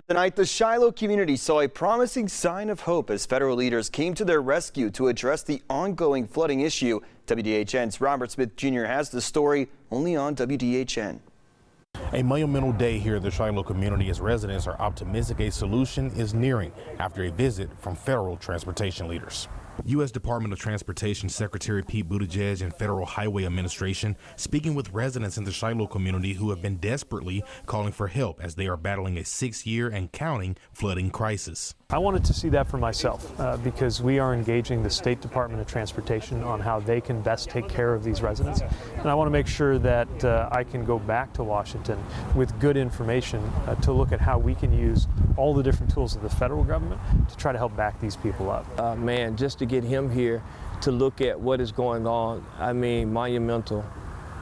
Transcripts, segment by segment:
Tonight, the Shiloh community saw a promising sign of hope as federal leaders came to their rescue to address the ongoing flooding issue. WDHN's Robert Smith Jr. has the story only on WDHN. A monumental day here at the Shiloh community as residents are optimistic a solution is nearing after a visit from federal transportation leaders. U.S. Department of Transportation Secretary Pete Buttigieg and Federal Highway Administration speaking with residents in the Shiloh community who have been desperately calling for help as they are battling a 6-year and counting flooding crisis. I wanted to see that for myself because we are engaging the State Department of Transportation on how they can best take care of these residents. And I want to make sure that I can go back to Washington with good information to look at how we can use all the different tools of the federal government to try to help back these people up. Man, just to get him here to look at what is going on, I mean, monumental.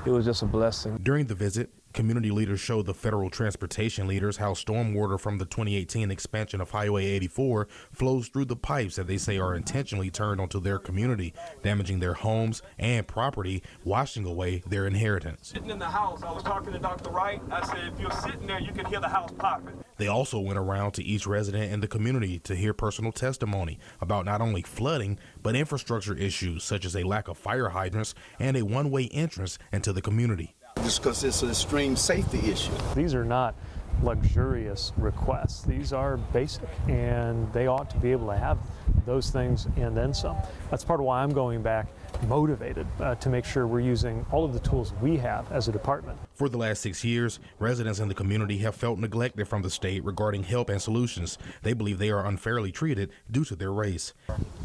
It was just a blessing. During the visit, community leaders showed the federal transportation leaders how stormwater from the 2018 expansion of Highway 84 flows through the pipes that they say are intentionally turned onto their community, damaging their homes and property, washing away their inheritance. Sitting in the house, I was talking to Dr. Wright. I said, if you're sitting there, you can hear the house popping. They also went around to each resident in the community to hear personal testimony about not only flooding, but infrastructure issues such as a lack of fire hydrants and a one-way entrance into the community. Just because it's an extreme safety issue. These are not luxurious requests. These are basic, and they ought to be able to have those things and then some. That's part of why I'm going back motivated to make sure we're using all of the tools we have as a department. For the last 6 years, residents in the community have felt neglected from the state regarding help and solutions. They believe they are unfairly treated due to their race.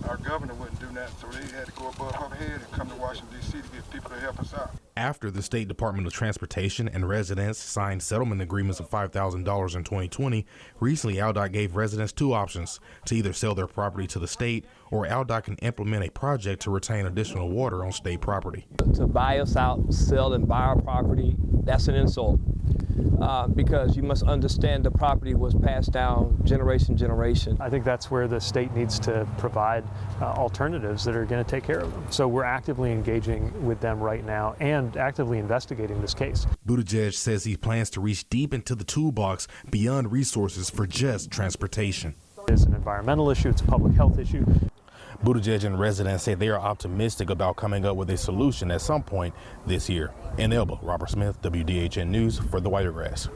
Our governor wouldn't do that, so they had to go above her head and come to Washington, D.C. to get people to help us out. After the State Department of Transportation and residents signed settlement agreements of $5,000 in 2020, recently ALDOT gave residents two options: to either sell their property to the state, or ALDOT can implement a project to retain additional water on state property. To buy us out, sell and buy our property, that's an insult. Because you must understand the property was passed down generation to generation. I think that's where the state needs to provide alternatives that are going to take care of them. So we're actively engaging with them right now and actively investigating this case. Buttigieg says he plans to reach deep into the toolbox beyond resources for just transportation. It's an environmental issue, it's a public health issue. Buttigieg and residents say they are optimistic about coming up with a solution at some point this year. In Elba, Robert Smith, WDHN News for the Wiregrass.